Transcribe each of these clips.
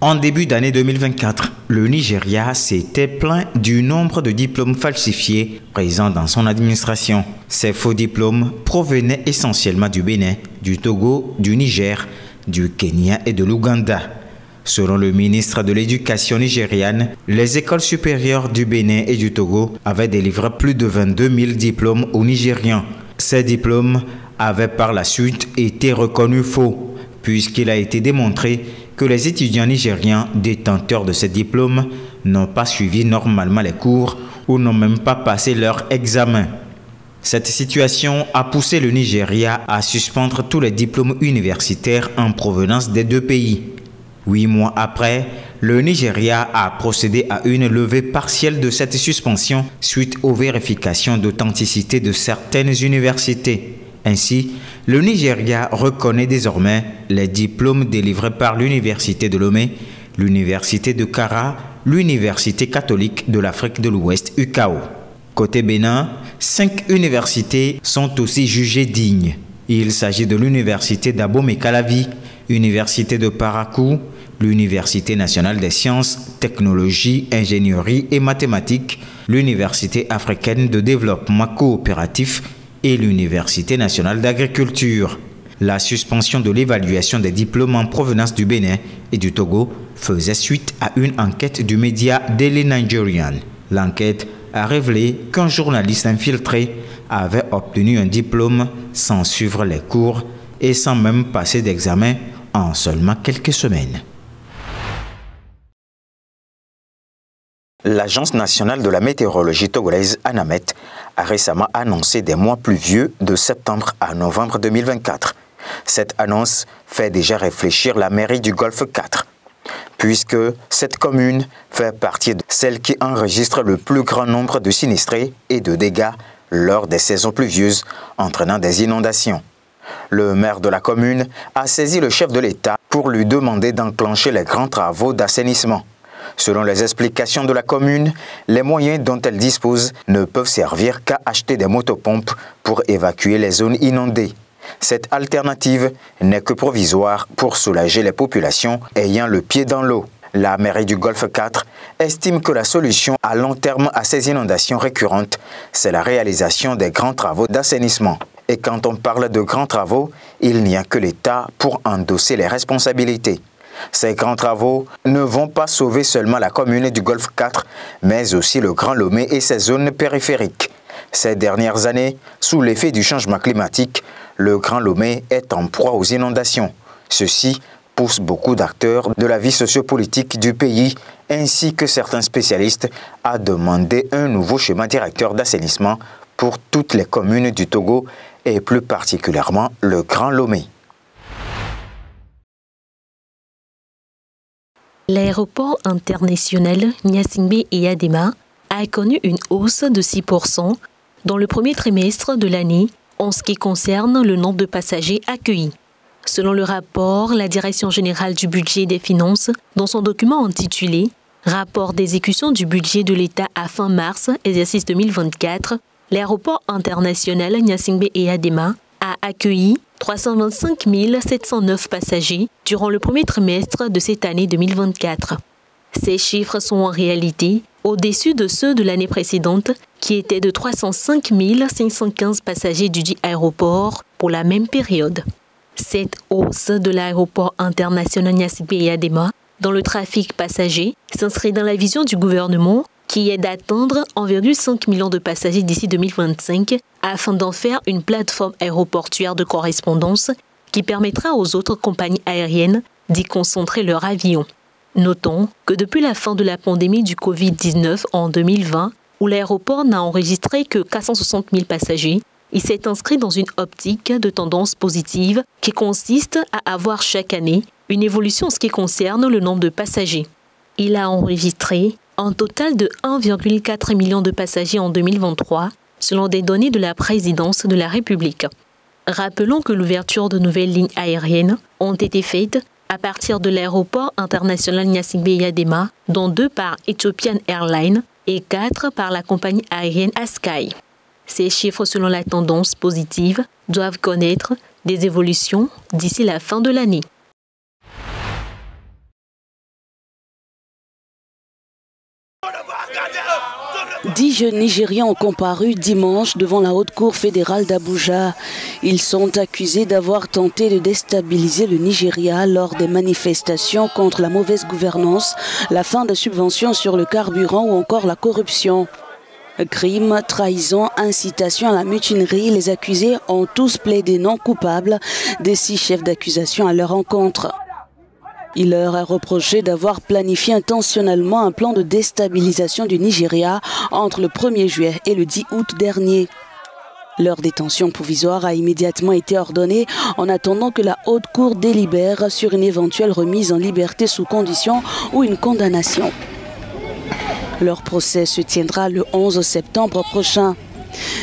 En début d'année 2024, le Nigeria s'était plaint du nombre de diplômes falsifiés présents dans son administration. Ces faux diplômes provenaient essentiellement du Bénin, du Togo, du Niger, du Kenya et de l'Ouganda. Selon le ministre de l'Éducation nigériane, les écoles supérieures du Bénin et du Togo avaient délivré plus de 22 000 diplômes aux Nigérians. Ces diplômes avaient par la suite été reconnus faux, puisqu'il a été démontré que les étudiants nigérians détenteurs de ces diplômes n'ont pas suivi normalement les cours ou n'ont même pas passé leur examen. Cette situation a poussé le Nigeria à suspendre tous les diplômes universitaires en provenance des deux pays. 8 mois après, le Nigeria a procédé à une levée partielle de cette suspension suite aux vérifications d'authenticité de certaines universités. Ainsi, le Nigeria reconnaît désormais les diplômes délivrés par l'Université de Lomé, l'Université de Kara, l'Université catholique de l'Afrique de l'Ouest UCAO. Côté Bénin, 5 universités sont aussi jugées dignes. Il s'agit de l'Université d'Abomey-Calavi, l'Université de Parakou, l'Université nationale des sciences, technologies, ingénierie et mathématiques, l'Université africaine de développement coopératif et l'Université nationale d'agriculture. La suspension de l'évaluation des diplômes en provenance du Bénin et du Togo faisait suite à une enquête du média Daily Nigerian. L'enquête a révélé qu'un journaliste infiltré avait obtenu un diplôme sans suivre les cours et sans même passer d'examen en seulement quelques semaines. L'Agence nationale de la météorologie togolaise, ANAMET, a récemment annoncé des mois pluvieux de septembre à novembre 2024. Cette annonce fait déjà réfléchir la mairie du Golfe 4, puisque cette commune fait partie de celles qui enregistrent le plus grand nombre de sinistrés et de dégâts lors des saisons pluvieuses, entraînant des inondations. Le maire de la commune a saisi le chef de l'État pour lui demander d'enclencher les grands travaux d'assainissement. Selon les explications de la commune, les moyens dont elle dispose ne peuvent servir qu'à acheter des motopompes pour évacuer les zones inondées. Cette alternative n'est que provisoire pour soulager les populations ayant le pied dans l'eau. La mairie du Golfe 4 estime que la solution à long terme à ces inondations récurrentes, c'est la réalisation des grands travaux d'assainissement. Et quand on parle de grands travaux, il n'y a que l'État pour endosser les responsabilités. Ces grands travaux ne vont pas sauver seulement la commune du Golfe 4, mais aussi le Grand Lomé et ses zones périphériques. Ces dernières années, sous l'effet du changement climatique, le Grand Lomé est en proie aux inondations. Ceci pousse beaucoup d'acteurs de la vie sociopolitique du pays, ainsi que certains spécialistes, à demander un nouveau schéma directeur d'assainissement pour toutes les communes du Togo et plus particulièrement le Grand Lomé. L'aéroport international Gnassingbé-Eyadema a connu une hausse de 6% dans le premier trimestre de l'année en ce qui concerne le nombre de passagers accueillis. Selon le rapport, la Direction générale du budget et des finances, dans son document intitulé « Rapport d'exécution du budget de l'État à fin mars, exercice 2024 », l'aéroport international Gnassingbé-Eyadema a accueilli 325 709 passagers durant le premier trimestre de cette année 2024. Ces chiffres sont en réalité au-dessus de ceux de l'année précédente qui étaient de 305 515 passagers du dit aéroport pour la même période. Cette hausse de l'aéroport international Gnassingbé-Eyadema dans le trafic passager s'inscrit dans la vision du gouvernement qui est d'atteindre 1,5 million de passagers d'ici 2025 afin d'en faire une plateforme aéroportuaire de correspondance qui permettra aux autres compagnies aériennes d'y concentrer leurs avions. Notons que depuis la fin de la pandémie du Covid-19 en 2020, où l'aéroport n'a enregistré que 460 000 passagers, il s'est inscrit dans une optique de tendance positive qui consiste à avoir chaque année une évolution en ce qui concerne le nombre de passagers. Il a enregistré un total de 1,4 million de passagers en 2023, selon des données de la présidence de la République. Rappelons que l'ouverture de nouvelles lignes aériennes ont été faites à partir de l'aéroport international Gnassingbé-Eyadema, dont 2 par Ethiopian Airlines et 4 par la compagnie aérienne Askai. Ces chiffres, selon la tendance positive, doivent connaître des évolutions d'ici la fin de l'année. 10 jeunes Nigériens ont comparu dimanche devant la Haute Cour fédérale d'Abuja. Ils sont accusés d'avoir tenté de déstabiliser le Nigeria lors des manifestations contre la mauvaise gouvernance, la fin des subventions sur le carburant ou encore la corruption. Crime, trahison, incitation à la mutinerie, les accusés ont tous plaidé non coupables des 6 chefs d'accusation à leur encontre. Il leur est reproché d'avoir planifié intentionnellement un plan de déstabilisation du Nigeria entre le 1er juillet et le 10 août dernier. Leur détention provisoire a immédiatement été ordonnée en attendant que la Haute Cour délibère sur une éventuelle remise en liberté sous condition ou une condamnation. Leur procès se tiendra le 11 septembre prochain.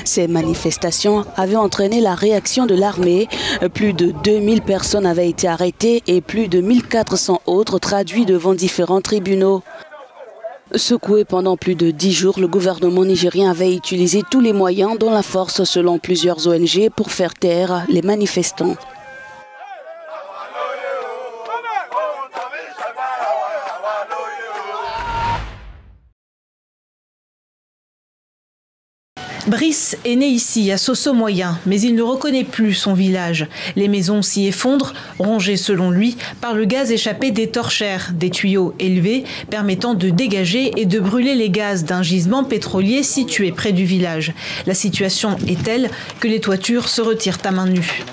Ces manifestations avaient entraîné la réaction de l'armée. Plus de 2000 personnes avaient été arrêtées et plus de 1400 autres traduits devant différents tribunaux. Secoué pendant plus de 10 jours, le gouvernement nigérien avait utilisé tous les moyens, dont la force selon plusieurs ONG, pour faire taire les manifestants. Brice est né ici, à Sosso-Moyen, mais il ne reconnaît plus son village. Les maisons s'y effondrent, rongées selon lui par le gaz échappé des torchères, des tuyaux élevés permettant de dégager et de brûler les gaz d'un gisement pétrolier situé près du village. La situation est telle que les toitures se retirent à main nue.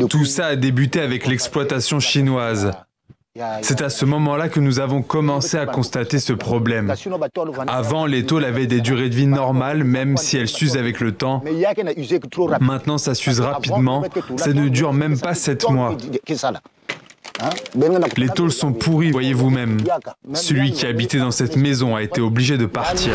Tout ça a débuté avec l'exploitation chinoise. C'est à ce moment-là que nous avons commencé à constater ce problème. Avant, les tôles avaient des durées de vie normales, même si elles s'usent avec le temps. Maintenant, ça s'use rapidement. Ça ne dure même pas 7 mois. Les tôles sont pourries, voyez vous-même. Celui qui habitait dans cette maison a été obligé de partir.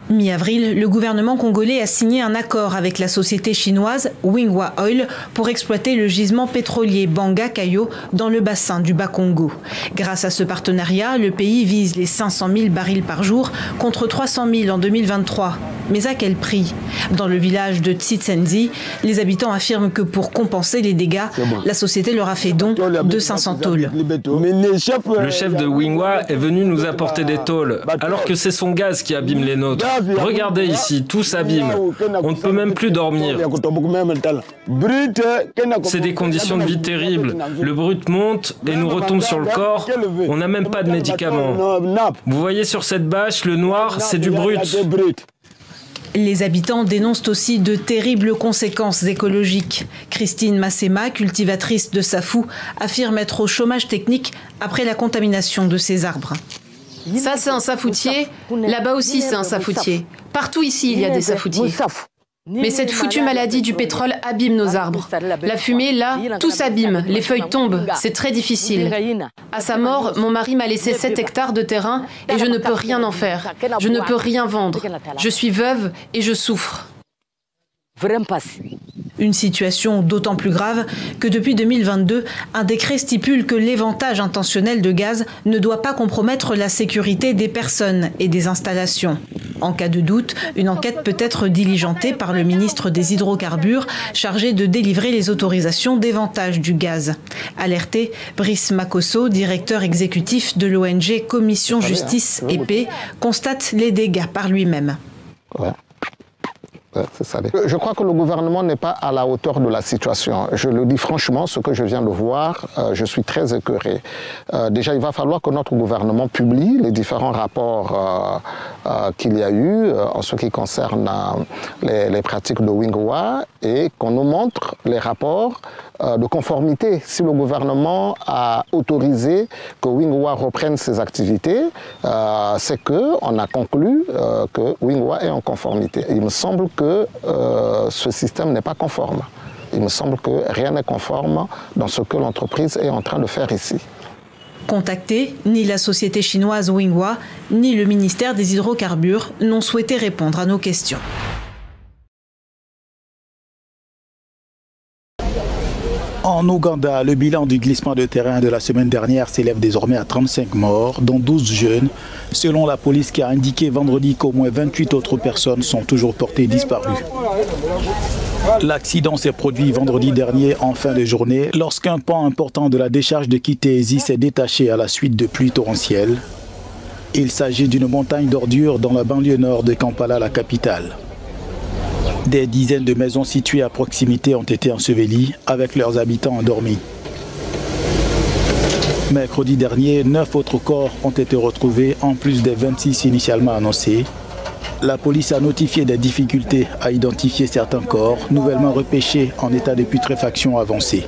Mi-avril, le gouvernement congolais a signé un accord avec la société chinoise Wingwa Oil pour exploiter le gisement pétrolier Banga Kayo dans le bassin du Bas-Congo. Grâce à ce partenariat, le pays vise les 500 000 barils par jour contre 300 000 en 2023. Mais à quel prix? Dans le village de Tsitsenzi, les habitants affirment que pour compenser les dégâts, la société leur a fait don de 500 tôles. Le chef de Wingwa est venu nous apporter des tôles, alors que c'est son gaz qui abîme les nôtres. Regardez ici, tout s'abîme. On ne peut même plus dormir. C'est des conditions de vie terribles. Le brut monte et nous retombe sur le corps. On n'a même pas de médicaments. Vous voyez sur cette bâche, le noir, c'est du brut. Les habitants dénoncent aussi de terribles conséquences écologiques. Christine Massema, cultivatrice de safou, affirme être au chômage technique après la contamination de ses arbres. Ça, c'est un safoutier. Là-bas aussi, c'est un safoutier. Partout ici, il y a des safoutiers. Mais cette foutue maladie du pétrole abîme nos arbres. La fumée, là, tout s'abîme. Les feuilles tombent. C'est très difficile. À sa mort, mon mari m'a laissé 7 hectares de terrain et je ne peux rien en faire. Je ne peux rien vendre. Je suis veuve et je souffre. Une situation d'autant plus grave que depuis 2022, un décret stipule que l'éventage intentionnel de gaz ne doit pas compromettre la sécurité des personnes et des installations. En cas de doute, une enquête peut être diligentée par le ministre des Hydrocarbures chargé de délivrer les autorisations d'éventage du gaz. Alerté, Brice Makosso, directeur exécutif de l'ONG Commission Justice et Paix, constate les dégâts par lui-même. Je crois que le gouvernement n'est pas à la hauteur de la situation. Je le dis franchement, ce que je viens de voir, je suis très écœuré. Déjà, il va falloir que notre gouvernement publie les différents rapports qu'il y a eu en ce qui concerne les pratiques de Wingwa et qu'on nous montre les rapports de conformité. Si le gouvernement a autorisé que Wingwa reprenne ses activités, c'est qu'on a conclu que Wingwa est en conformité. Il me semble que ce système n'est pas conforme. Il me semble que rien n'est conforme dans ce que l'entreprise est en train de faire ici. Contactés, ni la société chinoise Wingwa, ni le ministère des Hydrocarbures n'ont souhaité répondre à nos questions. En Ouganda, le bilan du glissement de terrain de la semaine dernière s'élève désormais à 35 morts, dont 12 jeunes, selon la police qui a indiqué vendredi qu'au moins 28 autres personnes sont toujours portées disparues. L'accident s'est produit vendredi dernier en fin de journée, lorsqu'un pan important de la décharge de Kitezi s'est détaché à la suite de pluies torrentielles. Il s'agit d'une montagne d'ordures dans la banlieue nord de Kampala, la capitale. Des dizaines de maisons situées à proximité ont été ensevelies avec leurs habitants endormis. Mercredi dernier, 9 autres corps ont été retrouvés en plus des 26 initialement annoncés. La police a notifié des difficultés à identifier certains corps nouvellement repêchés en état de putréfaction avancée.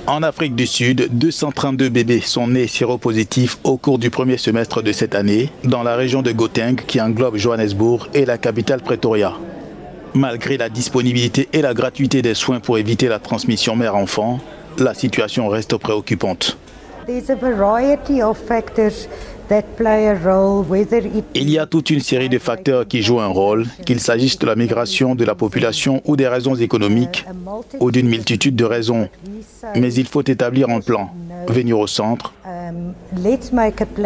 En Afrique du Sud, 232 bébés sont nés séropositifs au cours du premier semestre de cette année dans la région de Gauteng qui englobe Johannesburg et la capitale Pretoria. Malgré la disponibilité et la gratuité des soins pour éviter la transmission mère-enfant, la situation reste préoccupante. Il y a toute une série de facteurs qui jouent un rôle, qu'il s'agisse de la migration de la population ou des raisons économiques, ou d'une multitude de raisons. Mais il faut établir un plan, venir au centre,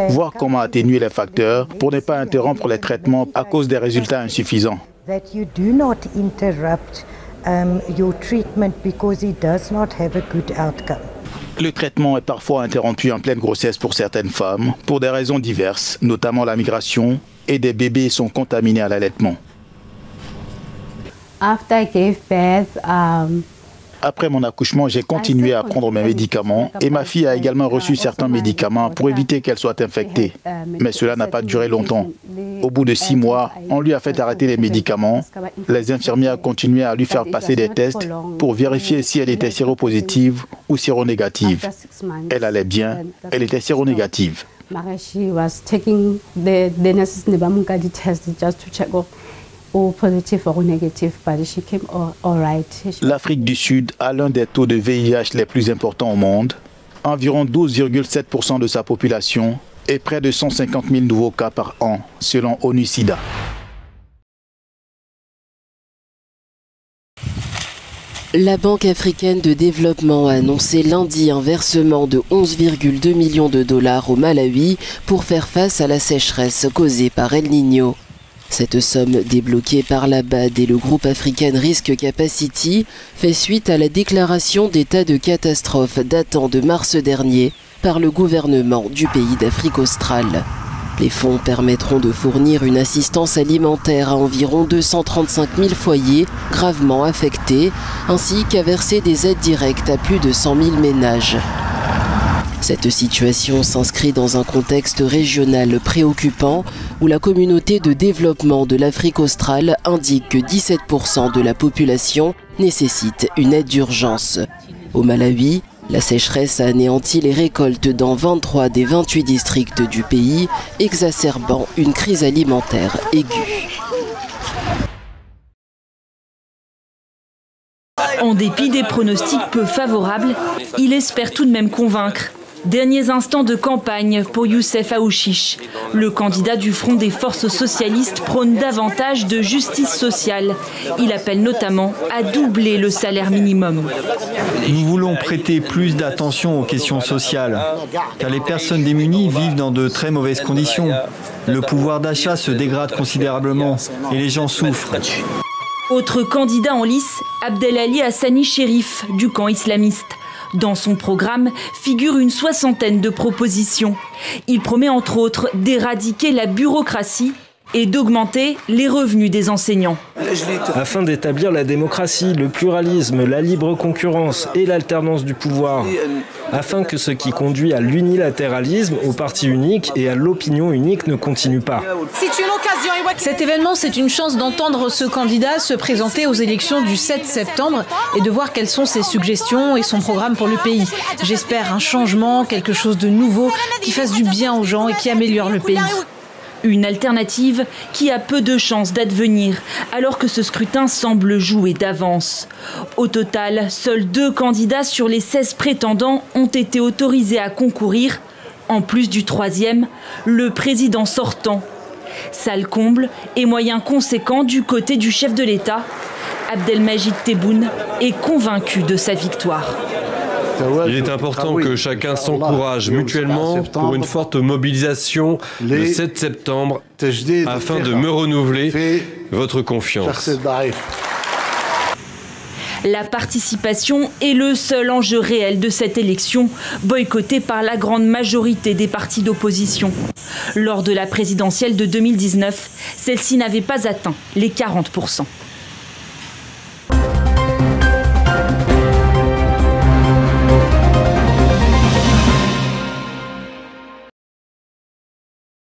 voir comment atténuer les facteurs pour ne pas interrompre les traitements à cause des résultats insuffisants. Le traitement est parfois interrompu en pleine grossesse pour certaines femmes, pour des raisons diverses, notamment la migration, et des bébés sont contaminés à l'allaitement. Après mon accouchement, j'ai continué à prendre mes médicaments et ma fille a également reçu certains médicaments pour éviter qu'elle soit infectée. Mais cela n'a pas duré longtemps. Au bout de 6 mois, on lui a fait arrêter les médicaments. Les infirmières continuaient à lui faire passer des tests pour vérifier si elle était séropositive ou séronégative. Elle allait bien, elle était séronégative. L'Afrique du Sud a l'un des taux de VIH les plus importants au monde. Environ 12,7% de sa population et près de 150 000 nouveaux cas par an, selon ONU-SIDA. La Banque africaine de développement a annoncé lundi un versement de 11,2 millions de dollars au Malawi pour faire face à la sécheresse causée par El Niño. Cette somme débloquée par la BAD et le groupe African Risk Capacity fait suite à la déclaration d'état de catastrophe datant de mars dernier par le gouvernement du pays d'Afrique australe. Les fonds permettront de fournir une assistance alimentaire à environ 235 000 foyers gravement affectés, ainsi qu'à verser des aides directes à plus de 100 000 ménages. Cette situation s'inscrit dans un contexte régional préoccupant où la communauté de développement de l'Afrique australe indique que 17% de la population nécessite une aide d'urgence. Au Malawi, la sécheresse a anéanti les récoltes dans 23 des 28 districts du pays, exacerbant une crise alimentaire aiguë. En dépit des pronostics peu favorables, il espère tout de même convaincre. Derniers instants de campagne pour Youssef Aouchiche. Le candidat du Front des forces socialistes prône davantage de justice sociale. Il appelle notamment à doubler le salaire minimum. Nous voulons prêter plus d'attention aux questions sociales, car les personnes démunies vivent dans de très mauvaises conditions. Le pouvoir d'achat se dégrade considérablement et les gens souffrent. Autre candidat en lice, Abdelali Hassani Chérif, du camp islamiste. Dans son programme figure une soixantaine de propositions. Il promet entre autres d'éradiquer la bureaucratie et d'augmenter les revenus des enseignants. Afin d'établir la démocratie, le pluralisme, la libre concurrence et l'alternance du pouvoir, afin que ce qui conduit à l'unilatéralisme, au parti unique et à l'opinion unique ne continue pas. Cet événement, c'est une chance d'entendre ce candidat se présenter aux élections du 7 septembre et de voir quelles sont ses suggestions et son programme pour le pays. J'espère un changement, quelque chose de nouveau qui fasse du bien aux gens et qui améliore le pays. Une alternative qui a peu de chances d'advenir, alors que ce scrutin semble jouer d'avance. Au total, seuls 2 candidats sur les 16 prétendants ont été autorisés à concourir, en plus du 3e, le président sortant. Salle comble et moyens conséquents du côté du chef de l'État, Abdelmajid Tebboune est convaincu de sa victoire. Il est important que chacun s'encourage mutuellement pour une forte mobilisation le 7 septembre afin de me renouveler votre confiance. La participation est le seul enjeu réel de cette élection, boycottée par la grande majorité des partis d'opposition. Lors de la présidentielle de 2019, celle-ci n'avait pas atteint les 40%.